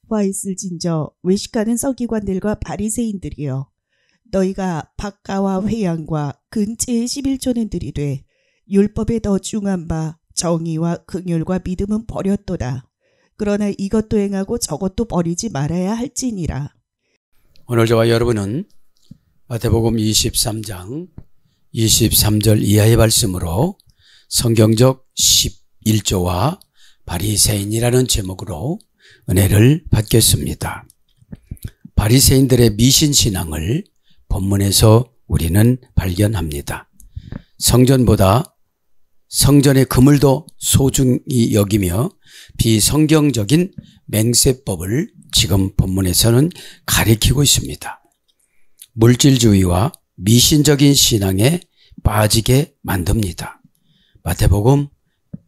와 있을진저 외식하는 서기관들과 바리새인들이여, 너희가 박가와 회양과 근체의 11조는 들이되 율법에 더 중한 바 정의와 긍휼과 믿음은 버렸도다. 그러나 이것도 행하고 저것도 버리지 말아야 할지니라. 오늘 저와 여러분은 마태복음 23장 23절 이하의 말씀으로 성경적 11조와 바리새인이라는 제목으로 은혜를 받겠습니다. 바리새인들의 미신신앙을 본문에서 우리는 발견합니다. 성전보다 성전의 그물도 소중히 여기며 비성경적인 맹세법을 지금 본문에서는 가리키고 있습니다. 물질주의와 미신적인 신앙에 빠지게 만듭니다. 마태복음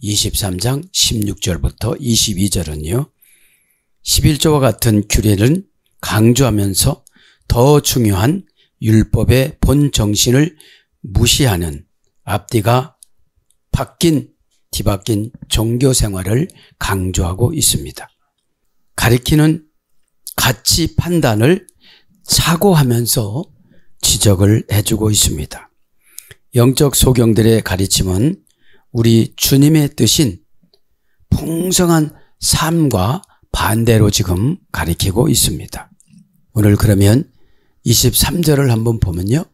23장 16절부터 22절은요. 11조와 같은 규례는 강조하면서 더 중요한 율법의 본 정신을 무시하는 앞뒤가 뒤바뀐 종교 생활을 강조하고 있습니다. 가리키는 가치 판단을 사고하면서 지적을 해주고 있습니다. 영적 소경들의 가르침은 우리 주님의 뜻인 풍성한 삶과 반대로 지금 가리키고 있습니다. 오늘 그러면 23절을 한번 보면요.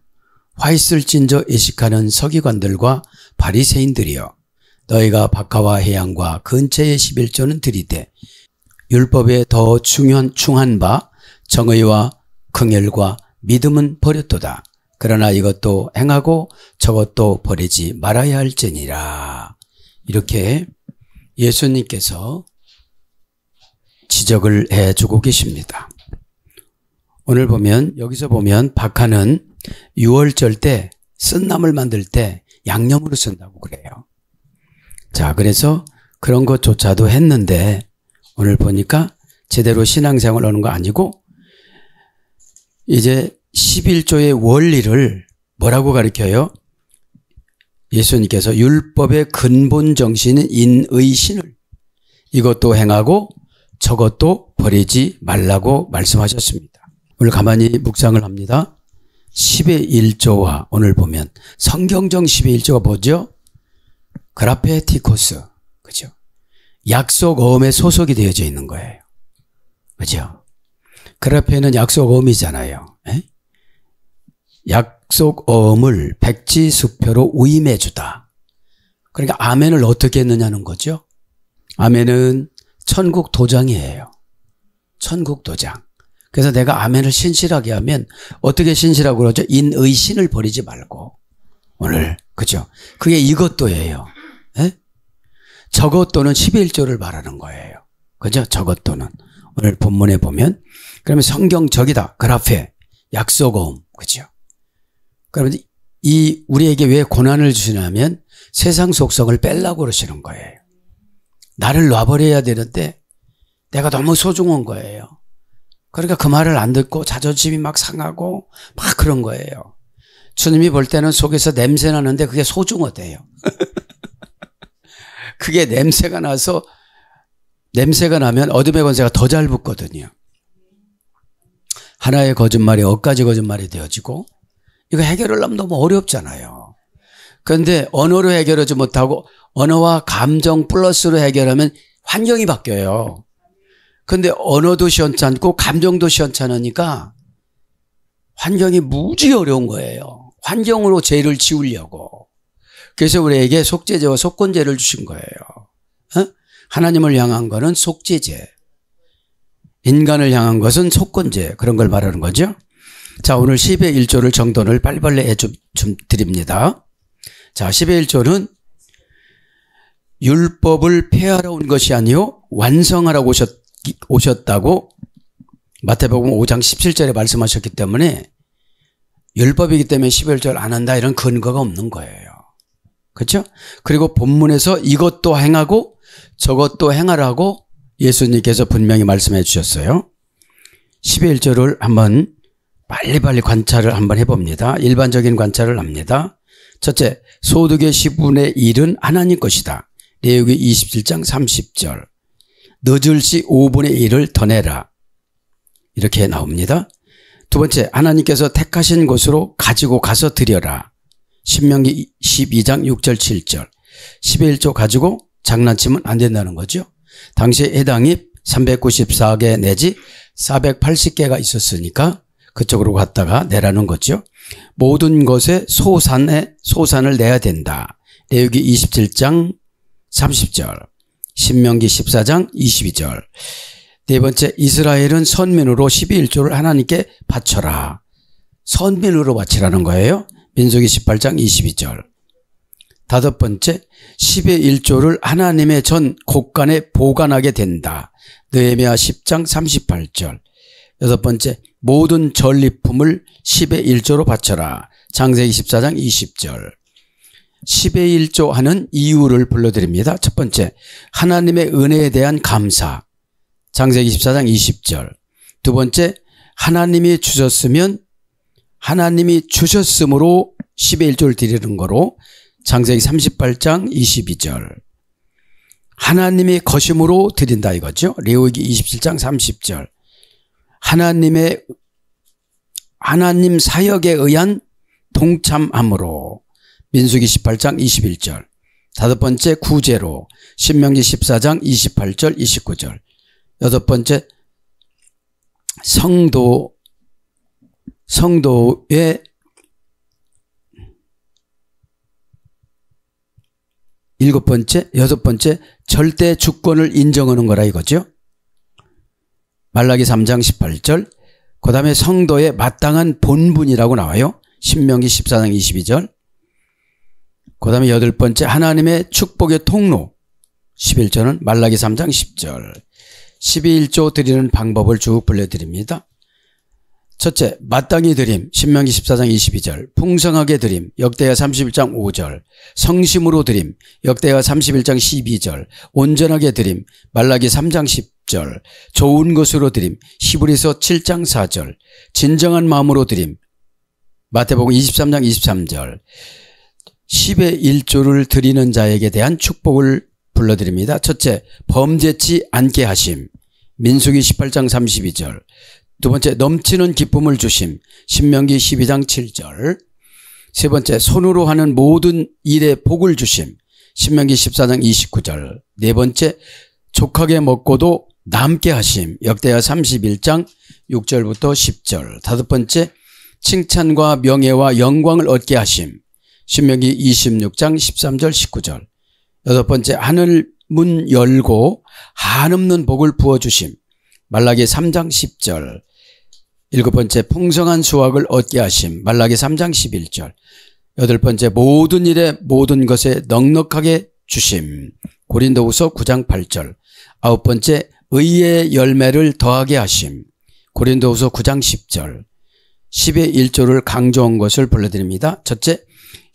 화 있을진저 애식하는 서기관들과 바리새인들이여, 너희가 박하와 해양과 근체의 11조는 들이되 율법에 더 중한 바 정의와 긍휼과 믿음은 버렸도다. 그러나 이것도 행하고 저것도 버리지 말아야 할지니라. 이렇게 예수님께서 지적을 해주고 계십니다. 오늘 여기서 보면 박하는 6월절 때 쓴나물 만들 때 양념으로 쓴다고 그래요. 자, 그래서 그런 것조차도 했는데 오늘 보니까 제대로 신앙생활 하는 거 아니고 이제 11조의 원리를 뭐라고 가르쳐요? 예수님께서 율법의 근본 정신인 인의 신을 이것도 행하고 저것도 버리지 말라고 말씀하셨습니다. 오늘 가만히 묵상을 합니다. 10의 1조와 오늘 보면 성경적 10의 1조가 뭐죠? 그라페티코스, 그죠? 약속 어음에 소속이 되어져 있는 거예요. 그죠? 그라페는 약속 어음이잖아요. 에? 약속 어음을 백지수표로 위임해 주다. 그러니까 아멘을 어떻게 했느냐는 거죠. 아멘은 천국 도장이에요. 천국 도장. 그래서 내가 아멘을 신실하게 하면 어떻게 신실하고 그러죠? 인의 신을 버리지 말고 오늘 그죠? 그게 이것도예요. 에? 저것도는 11조를 말하는 거예요. 그죠? 저것도는 오늘 본문에 보면 그러면 성경적이다. 그라페 약속어음 그죠? 그러면 우리에게 왜 고난을 주시냐면 세상 속성을 빼려고 그러시는 거예요. 나를 놔버려야 되는데 내가 너무 소중한 거예요. 그러니까 그 말을 안 듣고 자존심이 막 상하고 막 그런 거예요. 주님이 볼 때는 속에서 냄새 나는데 그게 소중하대요. 그게 냄새가 나면 어둠의 권세가 더 잘 붙거든요. 하나의 거짓말이 10가지 거짓말이 되어지고 이거 해결하려면 너무 어렵잖아요. 그런데 언어로 해결하지 못하고 언어와 감정 플러스로 해결하면 환경이 바뀌어요. 근데 언어도 시원찮고 감정도 시원찮으니까 환경이 무지 어려운 거예요. 환경으로 죄를 지우려고. 그래서 우리에게 속죄죄와 속건죄를 주신 거예요. 하나님을 향한 거는 속죄죄, 인간을 향한 것은 속건죄, 그런 걸 말하는 거죠. 자, 오늘 10의 1조를 정돈을 빨리빨리 좀 드립니다. 자, 10의 1조는 율법을 폐하러 온 것이 아니요 완성하라고 오셨다고 마태복음 5장 17절에 말씀하셨기 때문에 율법이기 때문에 11절 안 한다 이런 근거가 없는 거예요. 그렇죠? 그리고 본문에서 이것도 행하고 저것도 행하라고 예수님께서 분명히 말씀해 주셨어요. 11절을 한번 빨리빨리 관찰을 한번 해봅니다. 일반적인 관찰을 합니다. 첫째, 소득의 10분의 1은 하나님 것이다. 레위기 27장 30절. 늦을 시 5분의 1을 더 내라. 이렇게 나옵니다. 두 번째, 하나님께서 택하신 곳으로 가지고 가서 드려라. 신명기 12장 6절 7절. 10의 1조 가지고 장난치면 안 된다는 거죠. 당시에 해당이 394개 내지 480개가 있었으니까 그쪽으로 갔다가 내라는 거죠. 모든 것에 소산을 내야 된다. 레위기 27장 30절, 신명기 14장 22절. 네 번째, 이스라엘은 선민으로 12일조를 하나님께 바쳐라. 선민으로 바치라는 거예요. 민수기 18장 22절. 다섯 번째, 10의 1조를 하나님의 전 곳간에 보관하게 된다. 느헤미야 10장 38절. 여섯 번째, 모든 전리품을 10의 1조로 바쳐라. 창세기 14장 20절. 10의 1조 하는 이유를 불러드립니다. 첫 번째, 하나님의 은혜에 대한 감사. 창세기 14장 20절. 두 번째, 하나님이 주셨으면 하나님이 주셨으므로 10의 1조를 드리는 거로 창세기 38장 22절. 하나님이 거심으로 드린다 이거죠. 레위기 27장 30절. 하나님 사역에 의한 동참함으로 민수기 18장 21절. 다섯 번째, 구제로 신명기 14장 28절 29절. 여섯 번째, 성도의 일곱 번째, 여섯 번째, 절대 주권을 인정하는 거라 이거죠. 말라기 3장 18절. 그 다음에 성도의 마땅한 본분이라고 나와요. 신명기 14장 22절. 그 다음에 여덟 번째, 하나님의 축복의 통로. 11조는 말라기 3장 10절. 12일조 드리는 방법을 쭉 불러드립니다. 첫째, 마땅히 드림. 신명기 14장 22절. 풍성하게 드림. 역대하 31장 5절. 성심으로 드림. 역대하 31장 12절. 온전하게 드림. 말라기 3장 10절. 좋은 것으로 드림. 히브리서 7장 4절. 진정한 마음으로 드림. 마태복음 23장 23절. 10의 1조를 드리는 자에게 대한 축복을 불러드립니다. 첫째, 범죄치 않게 하심. 민수기 18장 32절. 두 번째, 넘치는 기쁨을 주심. 신명기 12장 7절. 세 번째, 손으로 하는 모든 일에 복을 주심. 신명기 14장 29절. 네 번째, 족하게 먹고도 남게 하심. 역대하 31장 6절부터 10절. 다섯 번째, 칭찬과 명예와 영광을 얻게 하심. 신명기 26장 13절 19절. 여섯 번째, 하늘 문 열고 한없는 복을 부어주심. 말라기 3장 10절. 일곱 번째, 풍성한 수확을 얻게 하심. 말라기 3장 11절. 여덟 번째, 모든 일에 모든 것에 넉넉하게 주심. 고린도후서 9장 8절. 아홉 번째, 의의 열매를 더하게 하심. 고린도후서 9장 10절. 10의 1조를 강조한 것을 불러드립니다. 첫째,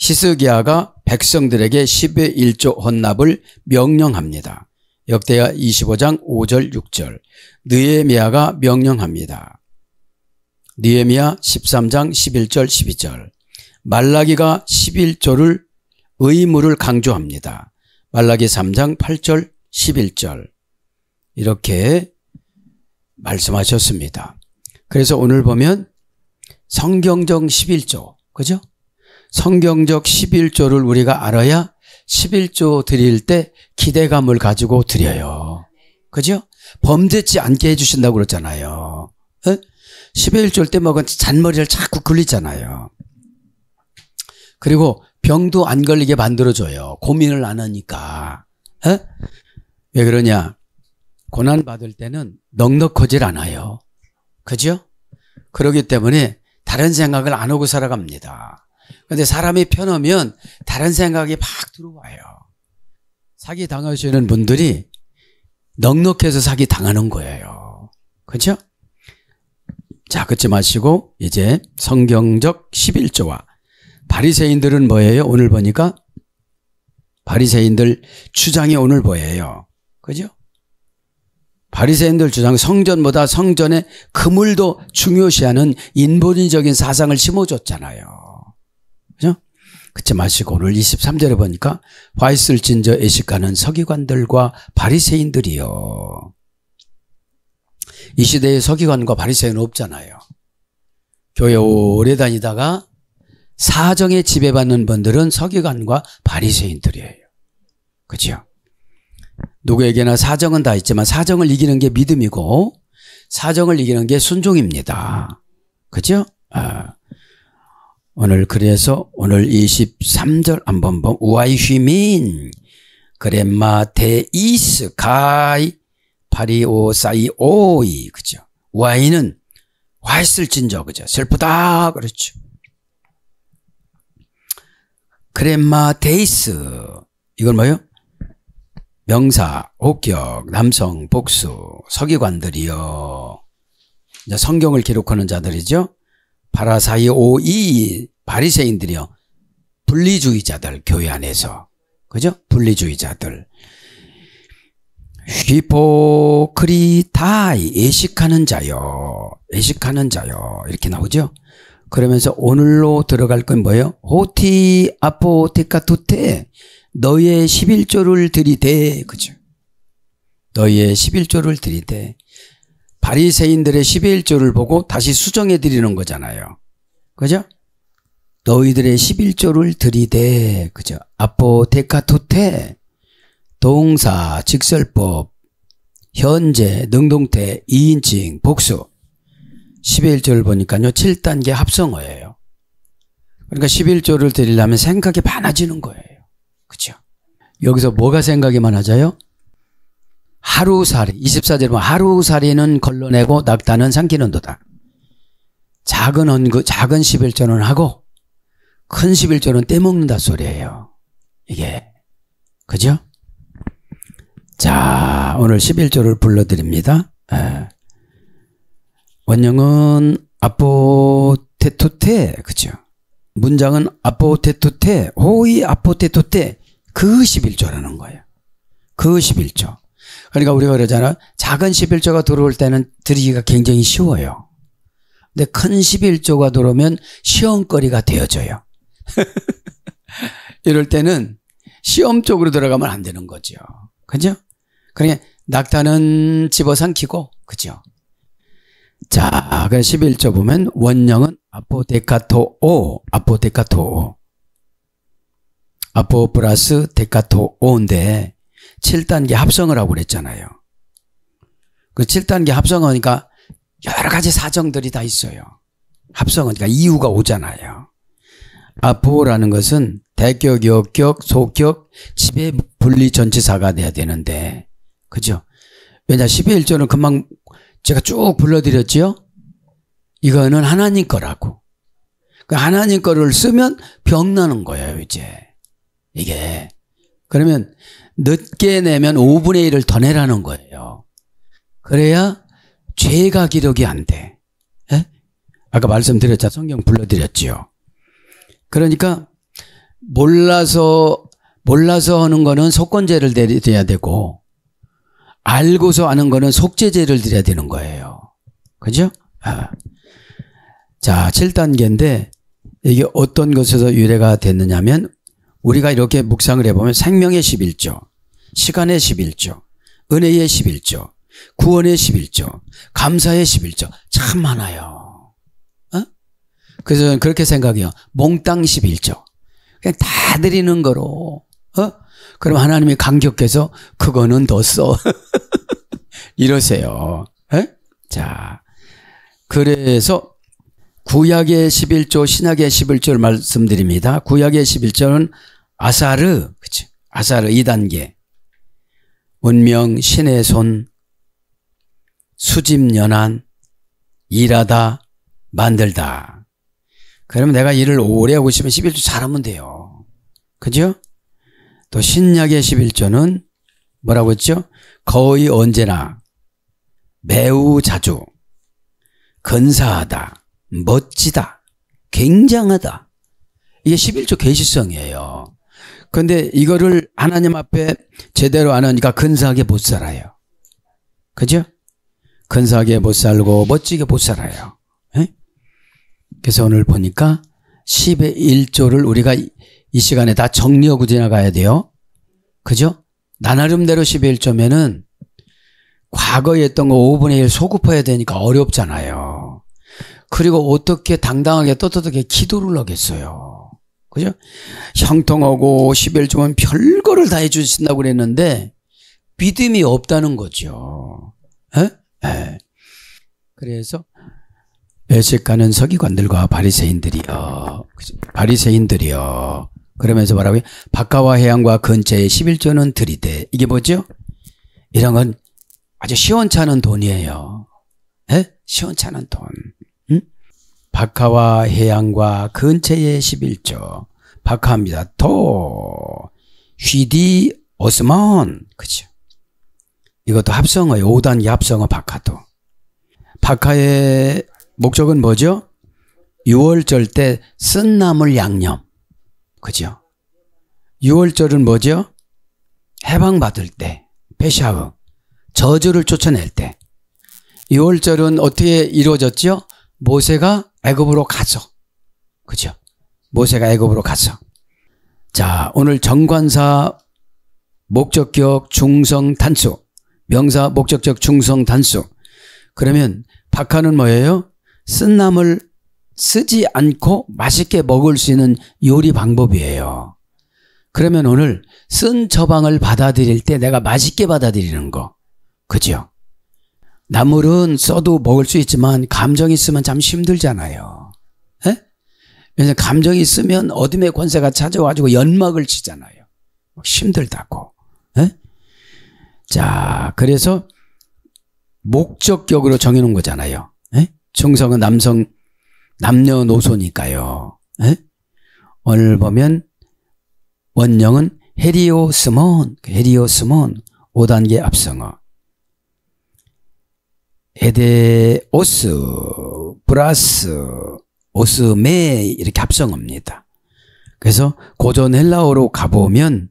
히스기야가 백성들에게 10의 1조 헌납을 명령합니다. 역대하 25장 5절 6절. 느헤미야가 명령합니다. 느헤미야 13장 11절 12절. 말라기가 11조를 의무를 강조합니다. 말라기 3장 8절 11절. 이렇게 말씀하셨습니다. 그래서 오늘 보면 성경적 11조, 그죠? 성경적 11조를 우리가 알아야 11조 드릴 때 기대감을 가지고 드려요. 그죠? 범죄치 않게 해주신다고 그랬잖아요. 11조일 때 먹은 잔머리를 자꾸 굴리잖아요. 그리고 병도 안 걸리게 만들어줘요. 고민을 안 하니까. 왜 그러냐? 고난받을 때는 넉넉하질 않아요. 그죠? 그렇기 때문에 다른 생각을 안 하고 살아갑니다. 그런데 사람이 편하면 다른 생각이 막 들어와요. 사기 당하시는 분들이 넉넉해서 사기 당하는 거예요. 그렇죠? 자, 그치 마시고 이제 성경적 11조와 바리새인들은 뭐예요? 오늘 보니까 바리새인들 주장이 오늘 뭐예요? 그죠? 바리새인들 주장, 성전보다 성전의 그물도 중요시하는 인본주의적인 사상을 심어줬잖아요. 그죠? 그치 마시고 오늘 23절에 보니까 화 있을 진저 애식가는 서기관들과 바리새인들이요. 이 시대에 서기관과 바리새인은 없잖아요. 교회 오래 다니다가 사정에 지배받는 분들은 서기관과 바리새인들이에요. 그죠? 누구에게나 사정은 다 있지만 사정을 이기는 게 믿음이고 사정을 이기는 게 순종입니다. 그죠? 오늘 그래서 오늘 23절 한번 보면 우아이휘민 그렘마 데이스 가이 파리오사이오이 그죠? 우아이는 화 있을진저 그죠? 슬프다 그렇죠. 그렘마 데이스 이건 뭐예요? 명사, 혹격, 남성, 복수, 서기관들이요. 이제 성경을 기록하는 자들이죠. 파라사이오이 바리새인들이요. 분리주의자들 교회 안에서. 그죠? 분리주의자들. 휘포크리타이 애식하는 자요. 애식하는 자요. 이렇게 나오죠. 그러면서 오늘로 들어갈 건 뭐예요? 호티 아포테카투테 너희의 11조를 들이대. 그죠? 너희의 11조를 들이대. 바리새인들의 11조를 보고 다시 수정해 드리는 거잖아요. 그죠? 너희들의 11조를 들이대. 그죠? 아포테카투테 동사, 직설법, 현재, 능동태, 2인칭, 복수 11조를 보니까요 7단계 합성어예요. 그러니까 11조를 드리려면 생각이 많아지는 거예요. 그죠? 여기서 뭐가 생각이 많아져요? 하루살이 24절에 보면 하루살이는 걸러내고 낙타는 삼키는도다. 작은 11조는 하고 큰 11조는 떼먹는다 소리예요. 이게 그죠? 자, 오늘 11조를 불러드립니다. 원형은 아포테토테, 그죠? 문장은 아포테토테, 호이 아포테토테, 그 11조라는 거예요. 그 11조. 그러니까 우리가 그러잖아. 작은 11조가 들어올 때는 드리기가 굉장히 쉬워요. 근데 큰 11조가 들어오면 시험거리가 되어져요. 이럴 때는 시험 쪽으로 들어가면 안 되는 거죠. 그죠? 그러니까 낙타는 집어삼키고, 그죠? 자, 그래서 11조 보면 원형은 아포데카토오, 아포 플러스 데카토오인데 7단계 합성을 하고 그랬잖아요. 그 7단계 합성하니까 여러 가지 사정들이 다 있어요. 합성하니까 이유가 오잖아요. 아포라는 것은 대격, 역격, 소격, 지배 분리 전치사가 돼야 되는데, 그죠? 왜냐, 11조는 금방 제가 쭉 불러드렸죠? 이거는 하나님 거라고. 그 하나님 거를 쓰면 병 나는 거예요, 이제. 이게. 그러면 늦게 내면 5분의 1을 더 내라는 거예요. 그래야 죄가 기록이 안 돼. 예? 아까 말씀드렸죠. 성경 불러드렸죠. 그러니까 몰라서 하는 거는 속건죄를 드려야 되고 알고서 하는 거는 속죄죄를 드려야 되는 거예요. 그죠? 자, 7단계인데 이게 어떤 것에서 유래가 됐느냐면 우리가 이렇게 묵상을 해보면 생명의 11조, 시간의 11조, 은혜의 11조, 구원의 11조, 감사의 11조 참 많아요. 그래서 저는 그렇게 생각해요. 몽땅 11조. 그냥 다 드리는 거로. 그럼 하나님이 감격해서 그거는 더 써. 이러세요. 자, 그래서 구약의 11조, 신약의 11조를 말씀드립니다. 구약의 11조는 아사르, 그치? 아사르 2단계. 운명, 신의 손, 수집 연한, 일하다, 만들다. 그러면 내가 일을 오래 하고 싶으면 11조 잘하면 돼요. 그죠? 또 신약의 11조는 뭐라고 했죠? 거의 언제나, 매우 자주, 근사하다, 멋지다, 굉장하다. 이게 11조 계시성이에요. 그런데 이거를 하나님 앞에 제대로 안 하니까 근사하게 못 살아요. 그죠? 근사하게 못 살고 멋지게 못 살아요. 에? 그래서 오늘 보니까 10의 1조를 우리가 이 시간에 다 정리하고 지나가야 돼요. 그죠? 나 나름대로 10의 1조면은 과거에 했던 거 5분의 1 소급해야 되니까 어렵잖아요. 그리고 어떻게 당당하게 떳떳하게 기도를 하겠어요. 그죠? 형통하고 11 주면 별거를 다 해주신다고 그랬는데 믿음이 없다는 거죠. 에? 에. 그래서 외식하는 서기관들과 바리새인들이여 그러면서 뭐라고요? 바카와 해양과 근처에 11조는 드리되 이게 뭐죠? 이런 건 아주 시원찮은 돈이에요. 에? 시원찮은 돈. 응? 바카와 해양과 근처에 11조. 바카합니다. 도 휘디 오스먼. 그죠? 이것도 합성어예요. 5단계 합성어 바카도. 바카의 목적은 뭐죠? 6월절 때 쓴 나물 양념. 그죠? 6월절은 뭐죠? 해방받을 때. 페샤흐. 저주를 쫓아낼 때. 6월절은 어떻게 이루어졌죠? 모세가 애굽으로 가서. 그죠? 모세가 애굽으로 가서. 자, 오늘 정관사 목적격 중성 단수. 명사 목적격 중성 단수. 그러면 바카는 뭐예요? 쓴 나물 쓰지 않고 맛있게 먹을 수 있는 요리 방법이에요. 그러면 오늘 쓴 처방을 받아들일 때 내가 맛있게 받아들이는 거. 그죠? 나물은 써도 먹을 수 있지만 감정이 있으면 참 힘들잖아요. 에? 왜냐하면 감정이 있으면 어둠의 권세가 찾아와가지고 연막을 치잖아요. 힘들다고. 에? 자, 그래서 목적격으로 정해놓은 거잖아요. 에? 중성은 남녀노소니까요. 에? 오늘 보면 원령은 헤리오스몬 5단계 합성어. 에데오스 플러스 오스메 이렇게 합성어입니다. 그래서 고전 헬라어로 가보면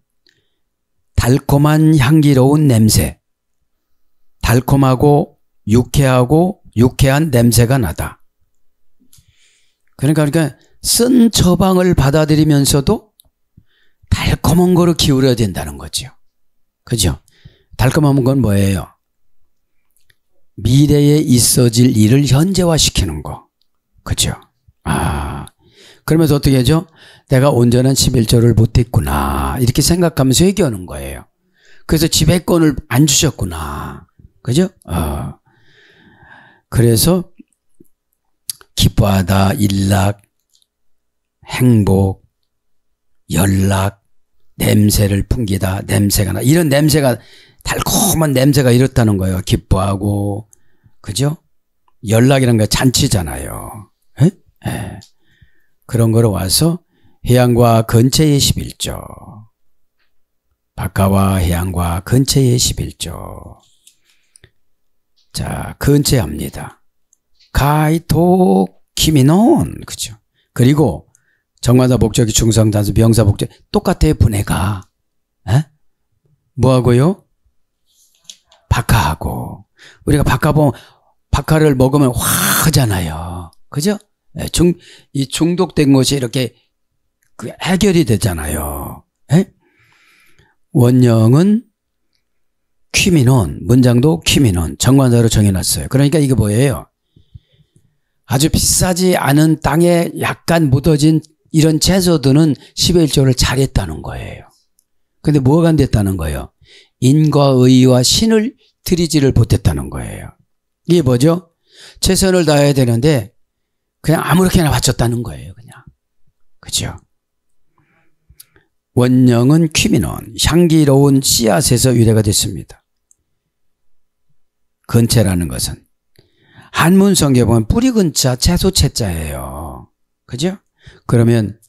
달콤한 향기로운 냄새, 달콤하고 유쾌한 냄새가 나다. 그러니까 쓴 처방을 받아들이면서도 달콤한 거로 기울여야 된다는 거죠. 그죠? 달콤한 건 뭐예요? 미래에 있어질 일을 현재화시키는 거. 그죠? 그러면서 어떻게 하죠? 내가 온전한 11조를 못했구나. 이렇게 생각하면서 회개하는 거예요. 그래서 지배권을 안 주셨구나. 그죠? 그래서 기뻐하다, 일락, 행복, 연락, 냄새를 풍기다, 냄새가 나. 이런 냄새가, 달콤한 냄새가 이렇다는 거예요. 기뻐하고, 그죠? 연락이라는 거 잔치잖아요. 에? 에. 그런 거로 와서 해양과 근처의 11조. 바카와 해양과 근처의 11조. 자, 근처에 합니다. 가이토 키미논. 그죠? 그리고 정관사 목적이 중성단수 명사 목적 똑같아요. 분해가. 에? 뭐하고요? 바카하고. 우리가 바카 보면 바카를 먹으면 확 하잖아요. 그죠? 이 중독된 것이 이렇게 해결이 되잖아요. 에? 원령은 퀴미논, 문장도 퀴미논, 정관사로 정해놨어요. 그러니까 이게 뭐예요? 아주 비싸지 않은 땅에 약간 묻어진 이런 채소들은 11조를 잘했다는 거예요. 근데 뭐가 안 됐다는 거예요? 인과 의와 신을 들이지를 못했다는 거예요. 이게 뭐죠? 최선을 다해야 되는데 그냥 아무렇게나 바쳤다는 거예요. 그냥. 그죠? 원령은 퀴미논, 향기로운 씨앗에서 유래가 됐습니다. 근채라는 것은 한문 성경에 보면 뿌리 근자 채소 채자예요. 그죠? 그러면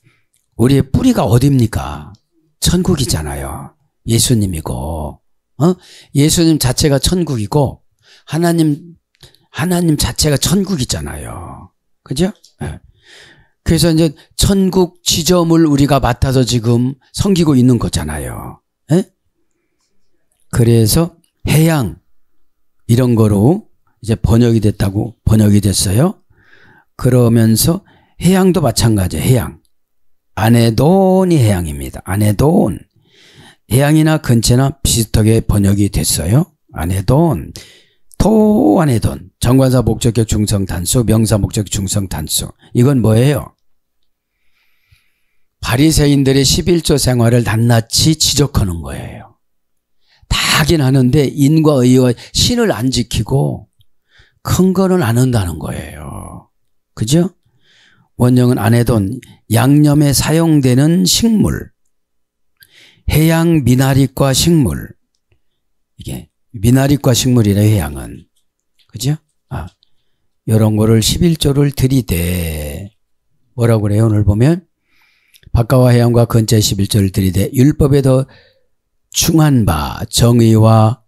우리의 뿌리가 어디입니까? 천국이잖아요. 예수님이고, 예수님 자체가 천국이고 하나님 자체가 천국이잖아요. 그죠? 네. 그래서 이제 천국 지점을 우리가 맡아서 지금 섬기고 있는 거잖아요. 네? 그래서 해양 이런 거로 이제 번역이 됐어요. 그러면서 해양도 마찬가지예요. 해양. 아네돈이 해양입니다. 아네돈. 해양이나 근처나 비슷하게 번역이 됐어요. 아내돈, 토 아내돈, 정관사 목적격 중성 단수, 명사 목적격 중성 단수. 이건 뭐예요? 바리새인들의 11조 생활을 낱낱이 지적하는 거예요. 다 하긴 하는데 인과 의와 신을 안 지키고 큰 거는 안 한다는 거예요. 그죠? 원형은 아내돈, 양념에 사용되는 식물, 해양 미나리과 식물. 이게 미나리과 식물이래, 해양은. 그죠? 이런 거를 11조를 들이대. 뭐라고 그래요? 오늘 보면 바깥과 해양과 근처의 11조를 들이대 율법에 더 충한 바 정의와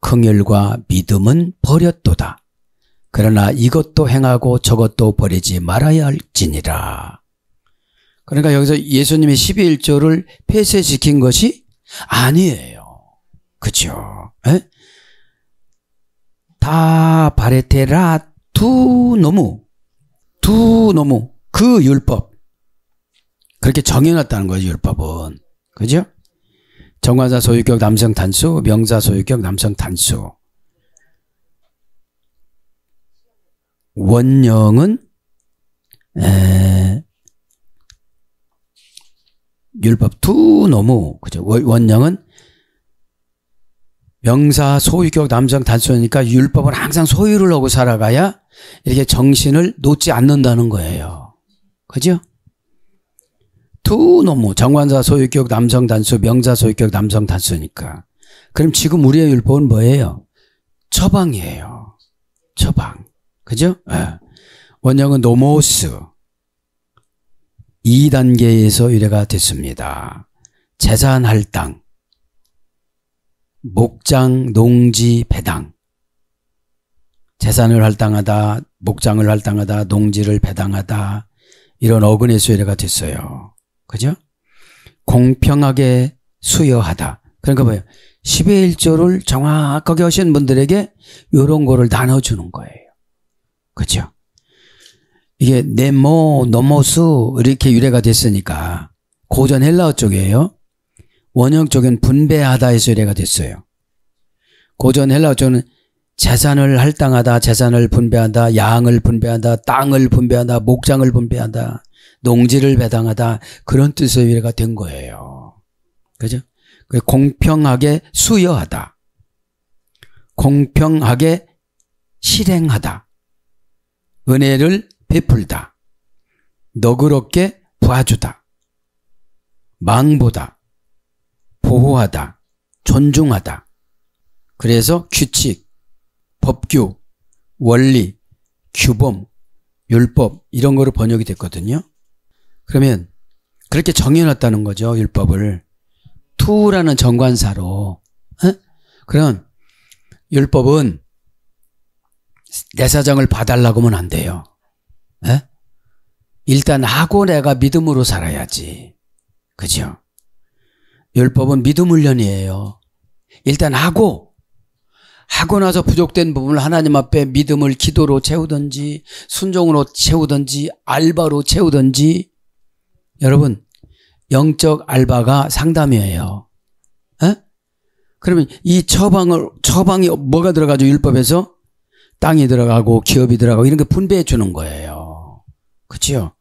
긍휼과 믿음은 버렸도다. 그러나 이것도 행하고 저것도 버리지 말아야 할지니라. 그러니까 여기서 예수님이 11조를 폐쇄시킨 것이 아니에요. 그죠? 에? 다 바레테라 두 노무 그 율법 그렇게 정해놨다는 거죠. 율법은. 그죠? 정관사 소유격 남성 단수, 명사 소유격 남성 단수. 원형은 율법 두 노무. 그죠? 원형은 명사 소유격 남성 단수니까 율법은 항상 소유를 하고 살아가야 이렇게 정신을 놓지 않는다는 거예요. 그죠? 두 노무, 정관사 소유격 남성 단수, 명사 소유격 남성 단수니까. 그럼 지금 우리의 율법은 뭐예요? 처방이에요. 처방. 그죠? 원형은 노모스. 2단계에서 의뢰가 됐습니다. 재산 할당, 목장, 농지, 배당. 재산을 할당하다, 목장을 할당하다, 농지를 배당하다. 이런 어근에서 의뢰가 됐어요. 그죠? 공평하게 수여하다. 그러니까 뭐예요? 10의 1조를 정확하게 하신 분들에게 이런 거를 나눠주는 거예요. 그죠? 이게 네모, 노모수 이렇게 유래가 됐으니까 고전 헬라어 쪽이에요. 원형 쪽은 분배하다에서 유래가 됐어요. 고전 헬라어 쪽은 재산을 할당하다, 재산을 분배한다, 양을 분배한다, 땅을 분배한다, 목장을 분배한다, 농지를 배당하다 그런 뜻의 유래가 된 거예요. 그죠? 공평하게 수여하다, 공평하게 실행하다, 은혜를 베풀다, 너그럽게 봐주다, 망보다, 보호하다, 존중하다. 그래서 규칙, 법규, 원리, 규범, 율법 이런 거로 번역이 됐거든요. 그러면 그렇게 정해놨다는 거죠. 율법을. 투라는 정관사로. 그럼 율법은 내 사정을 봐달라고 하면 안 돼요. 일단 하고 내가 믿음으로 살아야지. 그죠? 율법은 믿음 훈련이에요. 일단 하고 나서 부족된 부분을 하나님 앞에 믿음을 기도로 채우든지 순종으로 채우든지 알바로 채우든지. 여러분 영적 알바가 상담이에요. 그러면 이 처방이 뭐가 들어가죠? 율법에서 땅이 들어가고 기업이 들어가고 이런 게 분배해 주는 거예요. 그렇죠?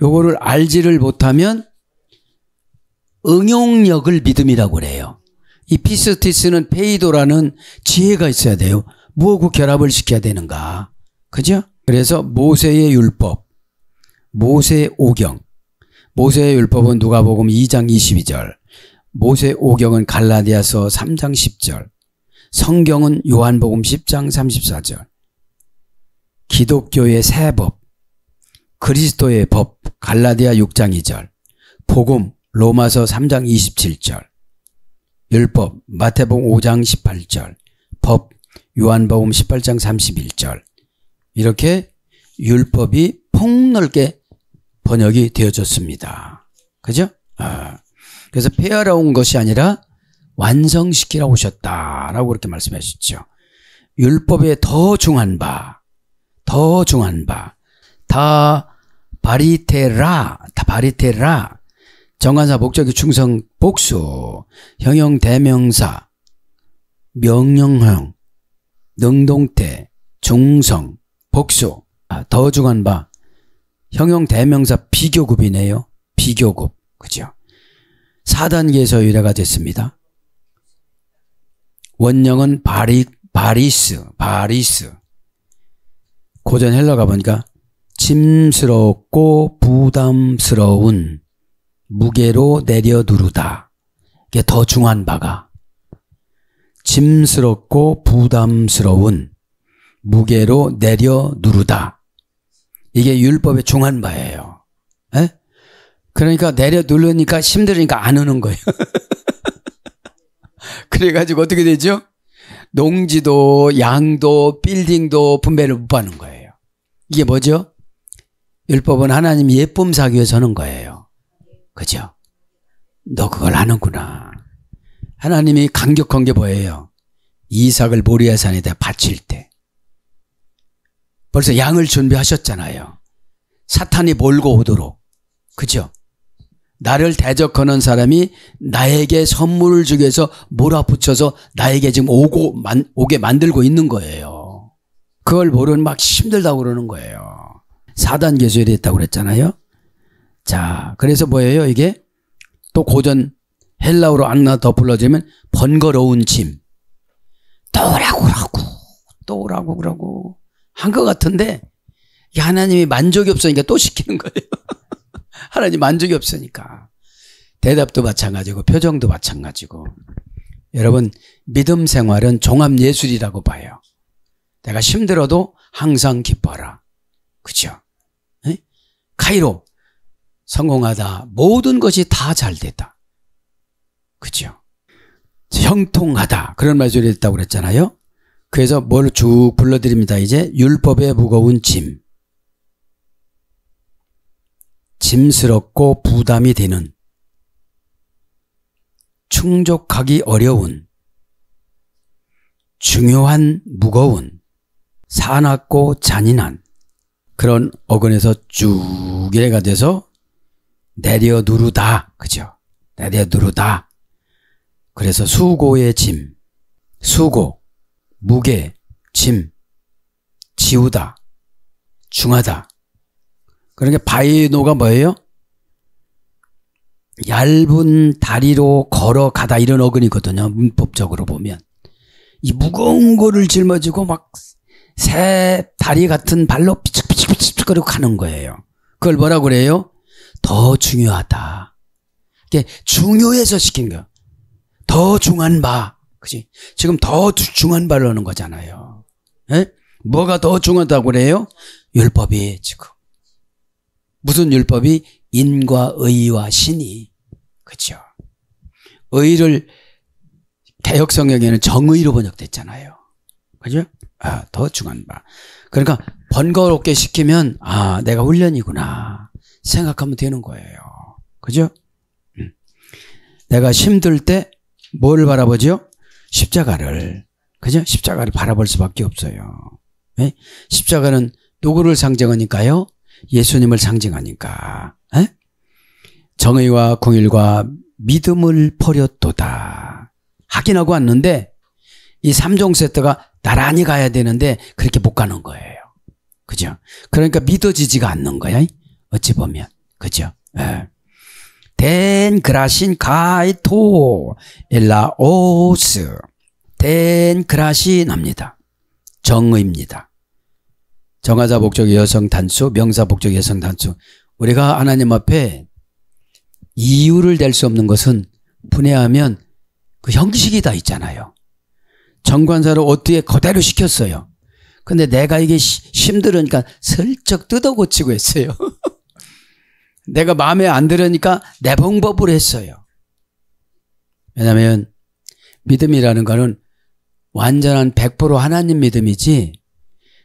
요거를 알지를 못하면 응용력을 믿음이라고 그래요. 이 피스티스는 페이도라는 지혜가 있어야 돼요. 뭐하고 결합을 시켜야 되는가. 그죠? 그래서 모세의 율법, 모세 오경. 모세의 율법은 누가복음 2장 22절, 모세 오경은 갈라디아서 3장 10절, 성경은 요한복음 10장 34절, 기독교의 새 법, 그리스도의 법, 갈라디아 6장 2절, 복음, 로마서 3장 27절, 율법, 마태복음 5장 18절, 법, 요한복음 18장 31절. 이렇게 율법이 폭넓게 번역이 되어졌습니다. 그죠? 그래서 폐하러 온 것이 아니라 완성시키러 오셨다라고 그렇게 말씀하셨죠. 율법에 더 중한 바, 다 바리테라, 정관사 목적이 충성 복수, 형용 대명사, 명령형, 능동태, 중성, 복수, 더 중한 바, 형용 대명사 비교급이네요. 비교급. 그죠? 4단계 유래가 됐습니다. 원형은 바리스. 고전 헬라 가보니까 짐스럽고 부담스러운 무게로 내려 누르다. 이게 더 중한 바가 짐스럽고 부담스러운 무게로 내려 누르다. 이게 율법의 중한 바예요. 에? 그러니까 내려 누르니까 힘들으니까 안 오는 거예요. 그래가지고 어떻게 되죠? 농지도, 양도, 빌딩도 분배를 못 받는 거예요. 이게 뭐죠? 율법은 하나님 예쁨 사기 위해서 하는 거예요. 그죠? 너 그걸 하는구나. 하나님이 강력한 게 뭐예요? 이삭을 모리아 산에다 바칠 때 벌써 양을 준비하셨잖아요. 사탄이 몰고 오도록. 그죠? 나를 대적하는 사람이 나에게 선물을 주기 위해서 몰아붙여서 나에게 지금 오게 만들고 있는 거예요. 그걸 모르는 막 힘들다고 그러는 거예요. 4단계 수혈이 있다고 그랬잖아요. 자, 그래서 뭐예요? 이게 또 고전 헬라어로 하나 더 불러주면 번거로운 짐. 또 오라고 그러고 한 것 같은데 하나님이 만족이 없으니까 또 시키는 거예요. 하나님 만족이 없으니까. 대답도 마찬가지고 표정도 마찬가지고. 여러분 믿음 생활은 종합예술이라고 봐요. 내가 힘들어도 항상 기뻐하라. 그죠? 에? 카이로 성공하다. 모든 것이 다 잘 됐다. 그죠? 형통하다. 그런 말소리 했다고 그랬잖아요. 그래서 뭘 쭉 불러드립니다. 이제 율법의 무거운 짐. 짐스럽고 부담이 되는, 충족하기 어려운, 중요한 무거운, 사납고 잔인한 그런 어근에서 쭉 이래가 돼서 내려 누르다. 그죠? 내려 누르다. 그래서 수고의 짐, 수고, 무게, 짐, 지우다, 중하다. 그러니까 바이노가 뭐예요? 얇은 다리로 걸어가다 이런 어근이거든요. 문법적으로 보면. 이 무거운 거를 짊어지고 막 새 다리 같은 발로 피치피치피치거리고 가는 거예요. 그걸 뭐라고 그래요? 더 중요하다. 이게 중요해서 시킨 거예요. 더 중한 바. 그치? 지금 더 중한 바를 하는 거잖아요. 에? 뭐가 더 중요하다고 그래요? 율법이 지금. 무슨 율법이? 인과 의와 신이. 그죠? 의를 개역성경에는 정의로 번역됐잖아요. 그죠? 더 중한 바. 그러니까 번거롭게 시키면 내가 훈련이구나 생각하면 되는 거예요. 그죠? 내가 힘들 때 뭘 바라보죠? 십자가를. 그죠? 십자가를 바라볼 수밖에 없어요. 네? 십자가는 누구를 상징하니까요? 예수님을 상징하니까. 에? 정의와 공의와 믿음을 버렸도다. 하긴 하고 왔는데 이 3종 세트가 나란히 가야 되는데 그렇게 못 가는 거예요. 그죠? 그러니까 믿어지지가 않는 거야. 어찌 보면. 그죠? 에. 덴 그라신 가이토 엘라오스. 덴 그라신합니다. 정의입니다. 정하자 목적 여성 단수, 명사 목적 여성 단수. 우리가 하나님 앞에 이유를 댈 수 없는 것은 분해하면 그 형식이 다 있잖아요. 정관사를 어떻게 그대로 시켰어요. 근데 내가 이게 힘들으니까 슬쩍 뜯어 고치고 했어요. 내가 마음에 안 들으니까 내 방법으로 했어요. 왜냐하면 믿음이라는 거는 완전한 100% 하나님 믿음이지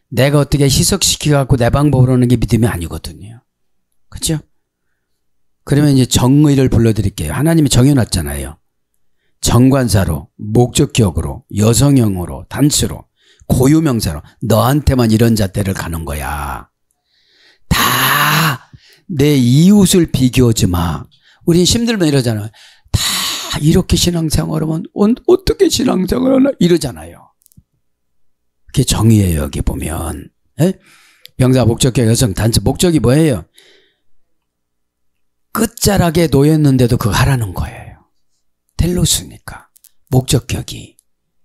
내가 어떻게 희석시켜갖고 내 방법으로 하는 게 믿음이 아니거든요. 그렇죠? 그러면 이제 정의를 불러드릴게요. 하나님이 정해놨잖아요. 정관사로, 목적격으로, 여성형으로, 단수로, 고유명사로 너한테만 이런 잣대를 가는 거야. 다 내 이웃을 비교하지 마. 우린 힘들면 이러잖아요. 다 이렇게 신앙생활하면 어떻게 신앙생활하나 이러잖아요. 그게 정의예요. 여기 보면. 예? 명사, 목적격, 여성, 단수. 목적이 뭐예요? 끝자락에 놓였는데도 그거 하라는 거예요. 텔로스니까. 목적격이.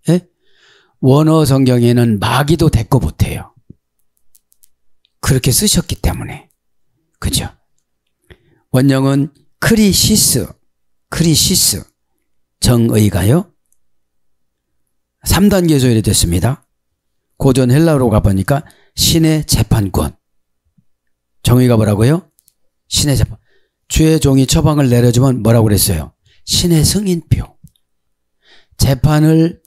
예? 원어 성경에는 마귀도 대꾸 못해요. 그렇게 쓰셨기 때문에. 그죠? 원형은 크리시스. 정의가요. 3단계 소열이 됐습니다. 고전 헬라어로 가보니까 신의 재판권. 정의가 뭐라고요? 신의 재판. 주의 종이 처방을 내려주면 뭐라고 그랬어요? 신의 승인표. 재판을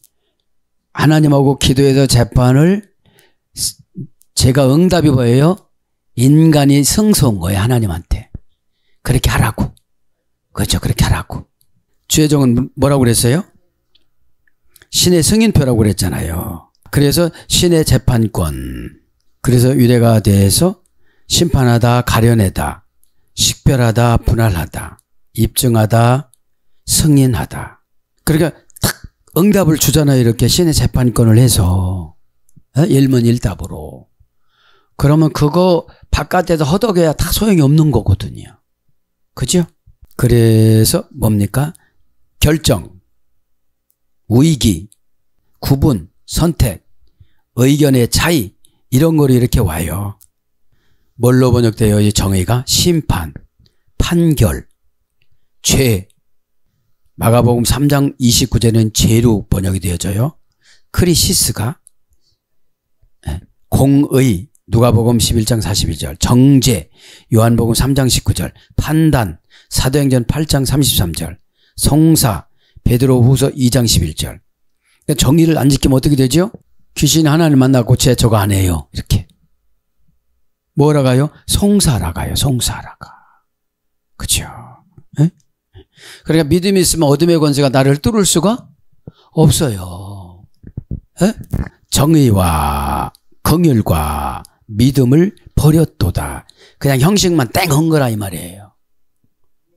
하나님하고 기도해서 재판을 제가 응답이 뭐예요? 인간이 승소한 거예요. 하나님한테. 그렇게 하라고. 그렇죠. 그렇게 하라고. 주의 종은 뭐라고 그랬어요? 신의 승인표라고 그랬잖아요. 그래서 신의 재판권. 그래서 유대가 대해서 심판하다, 가려내다, 식별하다, 분할하다, 입증하다, 승인하다. 그러니까 탁 응답을 주잖아요. 이렇게 신의 재판권을 해서. 일문일답으로. 그러면 그거 바깥에서 허덕여야 다 소용이 없는 거거든요. 그죠? 그래서 뭡니까? 결정, 위기, 구분, 선택, 의견의 차이 이런 거로 이렇게 와요. 뭘로 번역돼요? 이 정의가? 심판, 판결, 죄. 마가복음 3장 29절은 죄로 번역이 되어져요. 크리시스가 공의, 누가복음 11장 42절, 정죄, 요한복음 3장 19절, 판단, 사도행전 8장 33절, 송사, 베드로후서 2장 11절. 그러니까 정의를 안 지키면 어떻게 되죠? 귀신이 하나님 만나고 쟤 저거 안 해요. 이렇게. 뭐라 가요? 송사라 가요. 송사라 가. 그죠? 그러니까 믿음이 있으면 어둠의 권세가 나를 뚫을 수가 없어요. 에? 정의와 긍휼과 믿음을 버렸도다. 그냥 형식만 땡 한 거라 이 말이에요.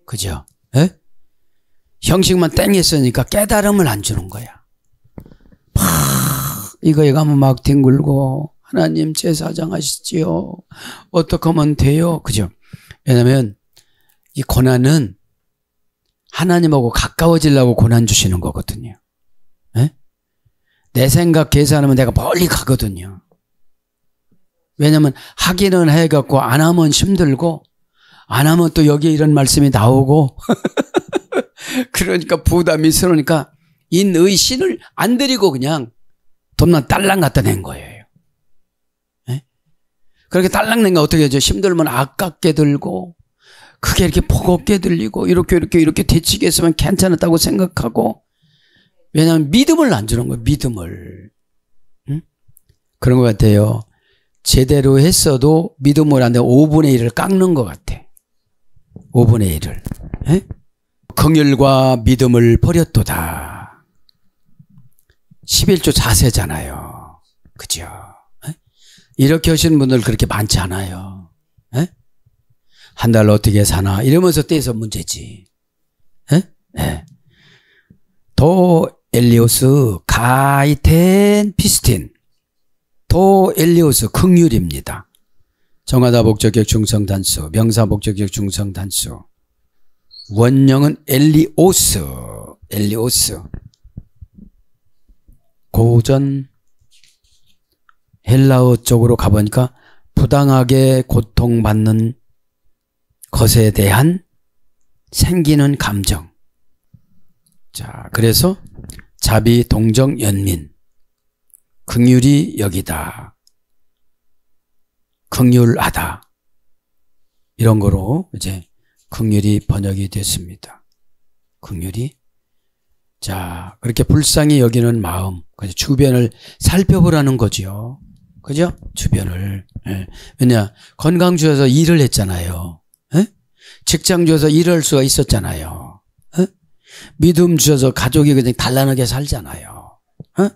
그죠? 에? 형식만 땡 했으니까 깨달음을 안 주는 거야. 이거에 가면 막 뒹굴고 하나님 제사장 하시지요. 어떻게 하면 돼요? 그죠? 왜냐하면 이 고난은 하나님하고 가까워지려고 고난 주시는 거거든요. 에? 내 생각 계산하면 내가 멀리 가거든요. 왜냐하면 하기는 해갖고 안 하면 힘들고 안 하면 또 여기에 이런 말씀이 나오고 그러니까 부담이 있으니까 인의신을 안 드리고 그냥 돈만 딸랑 갖다 낸 거예요. 에? 그렇게 딸랑 낸 거 어떻게 하죠? 힘들면 아깝게 들고 크게 이렇게 버겁게 들리고 이렇게 대치게 했으면 괜찮았다고 생각하고 왜냐하면 믿음을 안 주는 거예요. 믿음을. 응? 그런 것 같아요. 제대로 했어도 믿음을 안 돼 5분의 1을 깎는 것 같아. 5분의 1을. 에? 긍휼과 믿음을 버렸도다. 11조 자세잖아요. 그죠? 에? 이렇게 하시는 분들 그렇게 많지 않아요. 에? 한 달 어떻게 사나 이러면서 떼서 문제지. 에? 에. 도 엘리오스 가이텐 피스틴. 도 엘리오스 긍휼입니다. 정하다 목적격 중성단수, 명사 목적격 중성단수. 원형은 엘리오스. 고전 헬라어 쪽으로 가보니까 부당하게 고통받는 것에 대한 생기는 감정. 자, 그래서 자비, 동정, 연민. 긍휼이 여기다. 긍휼하다. 이런 거로 이제 긍휼이 번역이 됐습니다. 긍휼이. 자, 그렇게 불쌍히 여기는 마음. 주변을 살펴보라는 거죠. 그죠? 주변을. 예. 왜냐, 건강 주어서 일을 했잖아요. 예? 직장 주어서 일할 수가 있었잖아요. 예? 믿음 주어서 가족이 그냥 단란하게 살잖아요. 예?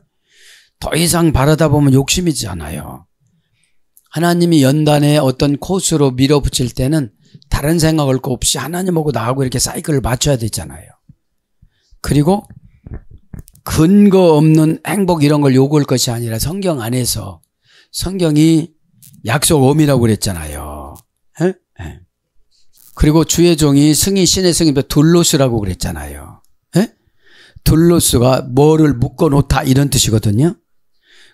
더 이상 바라다 보면 욕심이잖아요. 하나님이 연단에 어떤 코스로 밀어붙일 때는 다른 생각할 거 없이 하나님하고 나하고 이렇게 사이클을 맞춰야 되잖아요. 그리고 근거 없는 행복 이런 걸 요구할 것이 아니라 성경 안에서 성경이 약속 엄이라고 그랬잖아요. 에? 에. 그리고 주의 종이 승인 신의 승인 둘로스라고 그랬잖아요. 에? 둘로스가 뭐를 묶어놓다 이런 뜻이거든요.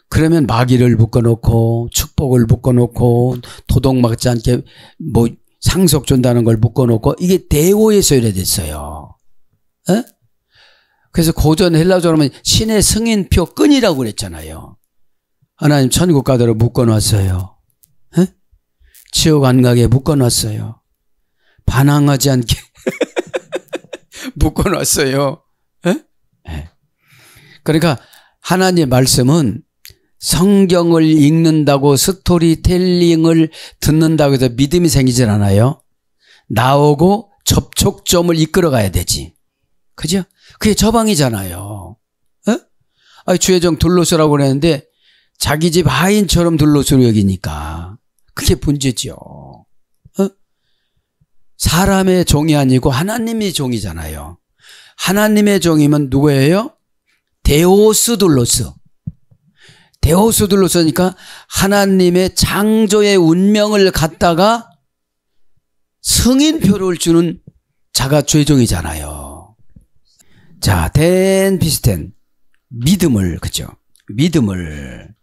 그러면 마귀를 묶어놓고 축복을 묶어놓고 도둑 맞지 않게 뭐 상속 준다는 걸 묶어놓고 이게 대오에서 이래됐어요. 에? 그래서 고전 헬라어로 하면 신의 승인표 끈이라고 그랬잖아요. 하나님 천국 가도록 묶어놨어요. 에? 지옥 안 가게 묶어놨어요. 반항하지 않게 묶어놨어요. 에? 에. 그러니까 하나님의 말씀은 성경을 읽는다고 스토리텔링을 듣는다고 해서 믿음이 생기질 않아요. 나오고 접촉점을 이끌어 가야 되지. 그죠? 그게 저방이잖아요. 주의 종 둘로스라고 그랬는데 자기 집 하인처럼 둘로스로 여기니까 그게 문제죠. 사람의 종이 아니고 하나님의 종이잖아요. 하나님의 종이면 누구예요? 데오스 둘로스. 데오스 둘로스니까 하나님의 창조의 운명을 갖다가 승인표를 주는 자가 죄종이잖아요. 자, 된 비슷한 믿음을, 그죠?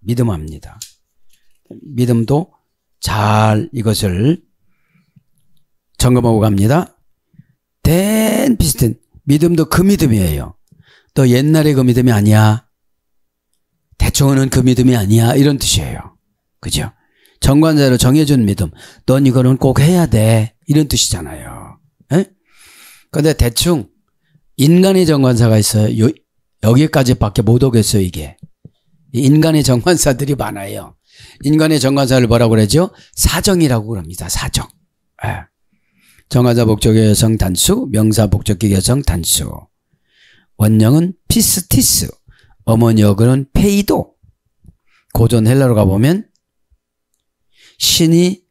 믿음합니다. 믿음도 잘 이것을 점검하고 갑니다. 된 비슷한 믿음도 그 믿음이에요. 너 옛날에 그 믿음이 아니야. 대충은 그 믿음이 아니야. 이런 뜻이에요. 그죠? 정관자로 정해준 믿음. 넌 이거는 꼭 해야 돼. 이런 뜻이잖아요. 근데 대충 인간의 정관사가 있어요. 여기까지밖에 못 오겠어요, 이게. 인간의 정관사들이 많아요. 인간의 정관사를 뭐라고 그러죠? 사정이라고 그럽니다. 사정. 정관사 목적의 여성 단수, 명사 목적의 여성 단수. 원형은 피스티스. 어머니 어근은 페이도. 고전 헬라로 가보면 신이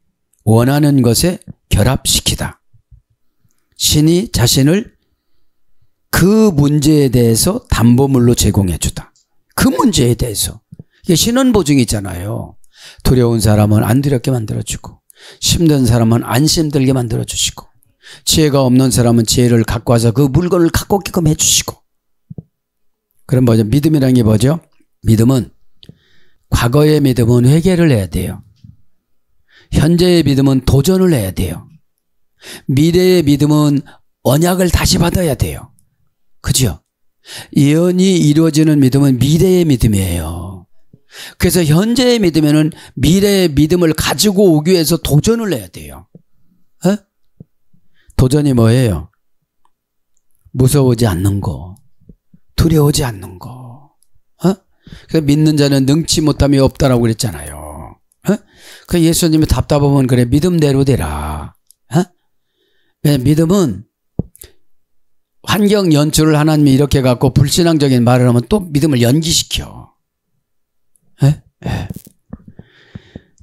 원하는 것에 결합시키다. 신이 자신을 그 문제에 대해서 담보물로 제공해 주다. 그 문제에 대해서. 이게 신원보증이 있잖아요. 두려운 사람은 안 두렵게 만들어주고 힘든 사람은 안 힘들게 만들어주시고 지혜가 없는 사람은 지혜를 갖고 와서 그 물건을 갖고 오게끔 해주시고. 그럼 뭐죠? 믿음이라는 게 뭐죠? 믿음은 과거의 믿음은 회개를 해야 돼요. 현재의 믿음은 도전을 해야 돼요. 미래의 믿음은 언약을 다시 받아야 돼요. 그죠? 예언이 이루어지는 믿음은 미래의 믿음이에요. 그래서 현재의 믿음에는 미래의 믿음을 가지고 오기 위해서 도전을 해야 돼요. 도전이 뭐예요? 무서워하지 않는 거, 두려워하지 않는 거. 그래서 믿는 자는 능치 못함이 없다라고 그랬잖아요. 그 예수님이 답답하면 그래 믿음대로 되라. 믿음은 환경 연출을 하나님이 이렇게 갖고 불신앙적인 말을 하면 또 믿음을 연기시켜.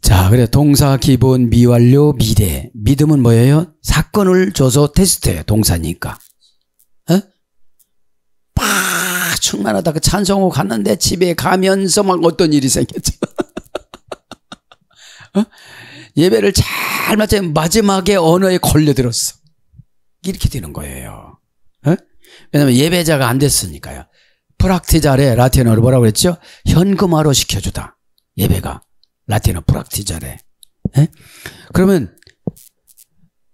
자, 그래 동사 기본 미완료 미래. 믿음은 뭐예요? 사건을 줘서 테스트해요. 동사니까. 충만하다가 찬송하고 갔는데 집에 가면서 막 어떤 일이 생겼죠. 예배를 잘 마쳐 마지막에 언어에 걸려들었어. 이렇게 되는 거예요. 왜냐하면 예배자가 안 됐으니까요. 프락티자레 라틴어로 뭐라고 그랬죠? 현금화로 시켜주다. 예배가 라틴어 프락티자레. 그러면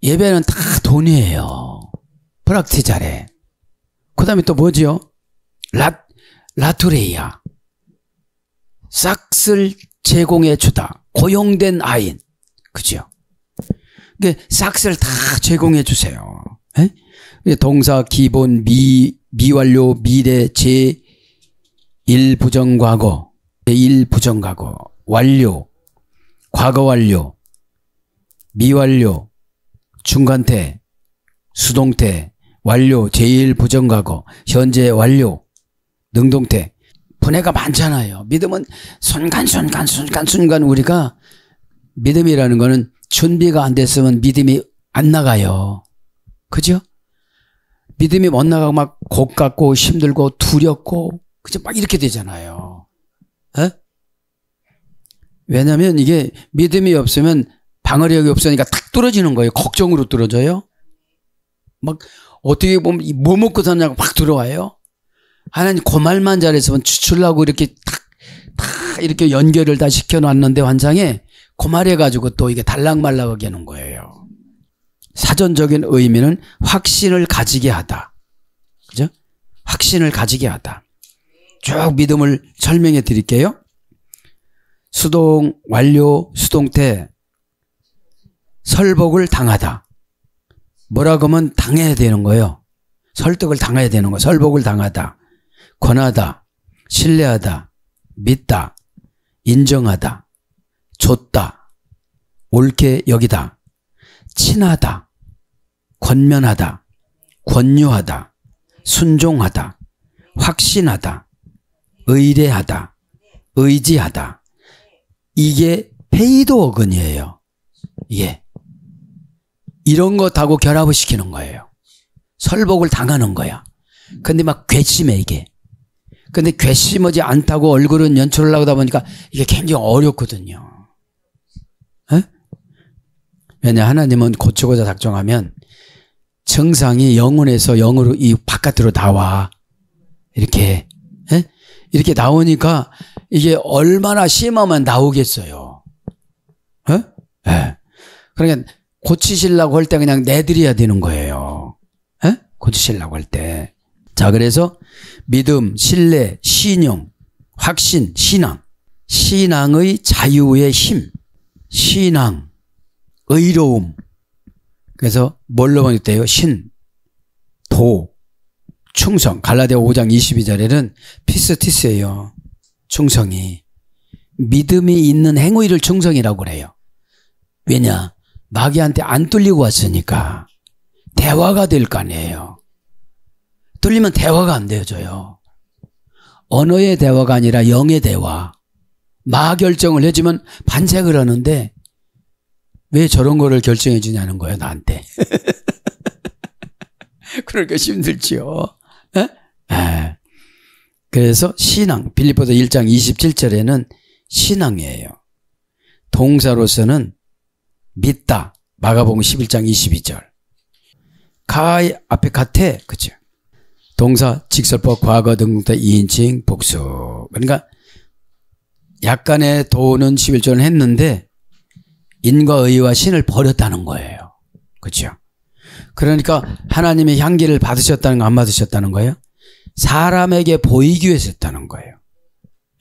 예배는 다 돈이에요. 프락티자레. 그 다음에 또 뭐죠? 라투레이아. 싹쓸 제공해 주다. 고용된 아인. 그죠? 싹쓸 다 제공해 주세요. 동사 기본 미완료 미래 제1 부정과거 제1 부정과거 완료 과거 완료 미완료 중간태 수동태 완료 제1 부정과거 현재 완료 능동태. 분해가 많잖아요. 믿음은 순간 우리가 믿음이라는 거는 준비가 안 됐으면 믿음이 안 나가요. 그죠? 믿음이 못 나가고 막 곡 같고 힘들고 두렵고 그죠? 막 이렇게 되잖아요. 에? 왜냐하면 이게 믿음이 없으면 방어력이 없으니까 탁 뚫어지는 거예요. 걱정으로 뚫어져요. 막 어떻게 보면 뭐 먹고 사냐고 막 들어와요. 하나님 그 말만 잘했으면 추출라고 이렇게 탁 이렇게 연결을 다 시켜놨는데 환상에 그 말해가지고 또 이게 달락말락하게 하는 거예요. 사전적인 의미는 확신을 가지게 하다. 그죠? 확신을 가지게 하다. 쭉 믿음을 설명해 드릴게요. 수동, 완료, 수동태, 설복을 당하다. 뭐라고 하면 당해야 되는 거예요. 설득을 당해야 되는 거예요. 설복을 당하다. 권하다. 신뢰하다. 믿다. 인정하다. 줬다. 옳게 여기다. 친하다. 권면하다. 권유하다. 순종하다. 확신하다. 의뢰하다. 의지하다. 이게 페이도 어근이에요. 예. 이런 것하고 결합을 시키는 거예요. 설복을 당하는 거야. 근데 막 괘씸해 이게. 근데 괘씸하지 않다고 얼굴은 연출을 하다 보니까 이게 굉장히 어렵거든요. 에? 왜냐 하나님은 고치고자 작정하면 증상이 영혼에서 영으로 이 바깥으로 나와. 이렇게 에? 이렇게 나오니까 이게 얼마나 심하면 나오겠어요. 에? 에. 그러니까 고치시려고 할 때 그냥 내드려야 되는 거예요. 에? 고치시려고 할 때. 자, 그래서 믿음, 신뢰, 신용, 확신, 신앙. 신앙의 자유의 힘. 신앙, 의로움. 그래서 뭘로 번역돼요? 신, 도, 충성. 갈라디아 5장 22절에는 피스티스예요. 충성이. 믿음이 있는 행위를 충성이라고 그래요. 왜냐? 마귀한테 안 뚫리고 왔으니까 대화가 될 거 아니에요. 뚫리면 대화가 안 되어져요. 언어의 대화가 아니라 영의 대화. 마 결정을 해주면 반색을 하는데 왜 저런 거를 결정해 주냐는 거예요, 나한테. 그러니까 힘들지요. 에? 에. 그래서 신앙, 빌립보서 1장 27절에는 신앙이에요. 동사로서는 믿다. 마가복음 11장 22절. 가의 앞에 같아. 그죠? 동사, 직설법, 과거, 등등태, 2인칭, 복수. 그러니까 약간의 도는 11조는 했는데 인과 의와 신을 버렸다는 거예요. 그렇죠? 그러니까 하나님의 향기를 받으셨다는 거 안 받으셨다는 거예요? 사람에게 보이기 위해서 했다는 거예요.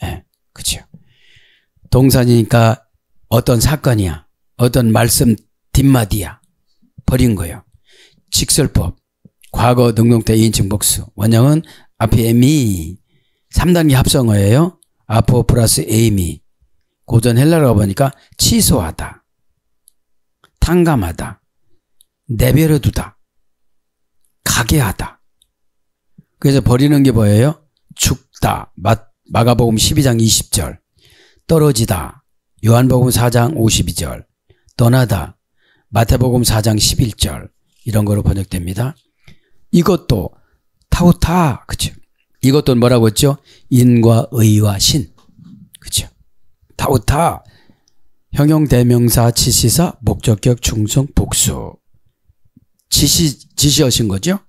네, 그렇죠? 동사니까 어떤 사건이야. 어떤 말씀 뒷마디야. 버린 거예요. 직설법, 과거, 능동태, 2인칭 복수. 원형은 앞에 에미 3단계 합성어예요. 아포 플러스 에이미. 고전 헬라어가 보니까 취소하다, 탕감하다, 내버려 두다, 가게 하다. 그래서 버리는 게 뭐예요? 죽다. 마가복음 12장 20절. 떨어지다. 요한복음 4장 52절. 떠나다. 마태복음 4장 11절. 이런 거로 번역됩니다. 이것도 타우타. 그죠? 이것도 뭐라고 했죠? 인과 의와 신. 그죠? 타우타. 형용대명사, 지시사, 목적격, 충성, 복수. 지시하신 거죠?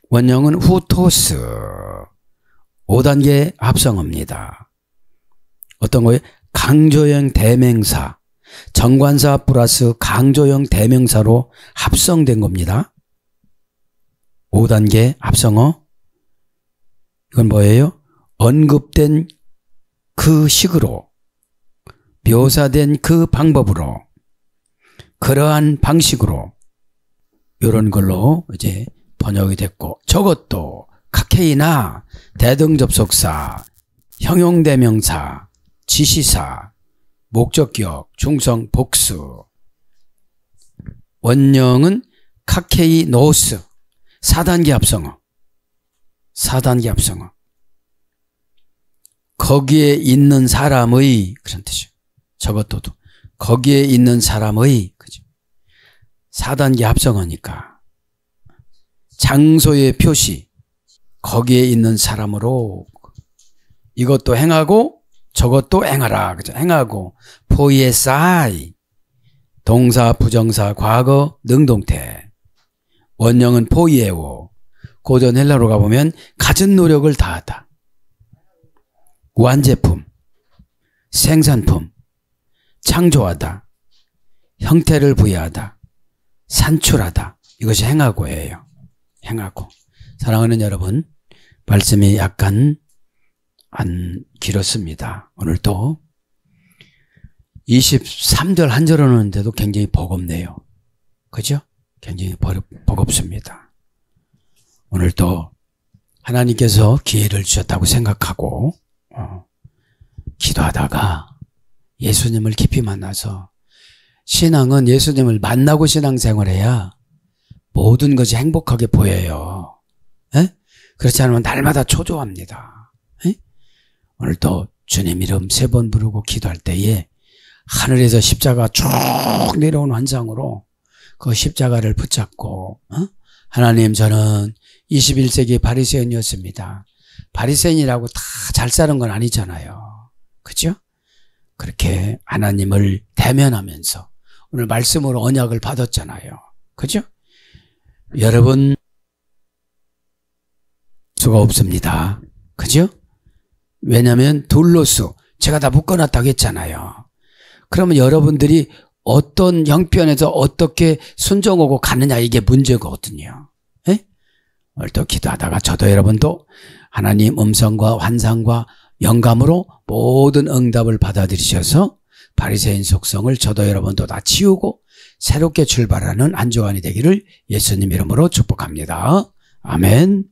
원형은 후토스. 5단계 합성어입니다. 어떤 거예요? 강조형 대명사. 정관사 플러스 강조형 대명사로 합성된 겁니다. 5단계 합성어. 이건 뭐예요? 언급된 그 식으로, 묘사된 그 방법으로, 그러한 방식으로, 이런 걸로 이제 번역이 됐고, 저것도 카케이나 대등접속사, 형용대명사, 지시사, 목적격, 충성, 복수. 원형은 카케이노스. 4단계 합성어. 4단계 합성어. 거기에 있는 사람의, 그런 뜻이요. 저것도 거기에 있는 사람의, 그죠? 4단계 합성어니까 장소의 표시, 거기에 있는 사람으로 이것도 행하고 저것도 행하라. 그죠? 행하고 포이에사이, 동사, 부정사, 과거, 능동태. 원형은 포이에오. 고전 헬라로 가보면 갖은 노력을 다하다. 완제품, 생산품, 창조하다, 형태를 부여하다, 산출하다. 이것이 행하고예요. 행하고. 사랑하는 여러분, 말씀이 약간 안 길었습니다. 오늘 또 23절 한 절 오는데도 굉장히 버겁네요. 그죠? 굉장히 버겁습니다. 오늘 또 하나님께서 기회를 주셨다고 생각하고 기도하다가 예수님을 깊이 만나서, 신앙은 예수님을 만나고 신앙생활해야 모든 것이 행복하게 보여요. 에? 그렇지 않으면 날마다 초조합니다. 에? 오늘 또 주님 이름 3번 부르고 기도할 때에 하늘에서 십자가 쭉 내려온 환상으로 그 십자가를 붙잡고 하나님, 저는 21세기 바리새인이었습니다. 바리새인이라고 다 잘 사는 건 아니잖아요. 그죠? 그렇게 하나님을 대면하면서 오늘 말씀으로 언약을 받았잖아요. 그죠? 여러분, 수가 없습니다. 그죠? 왜냐하면 둘로수 제가 다 묶어놨다고 했잖아요. 그러면 여러분들이 어떤 형편에서 어떻게 순종하고 가느냐, 이게 문제거든요. 에? 오늘 또 기도하다가 저도 여러분도 하나님 음성과 환상과 영감으로 모든 응답을 받아들이셔서 바리새인 속성을 저도 여러분도 다 치우고 새롭게 출발하는 한 주간이 되기를 예수님 이름으로 축복합니다. 아멘.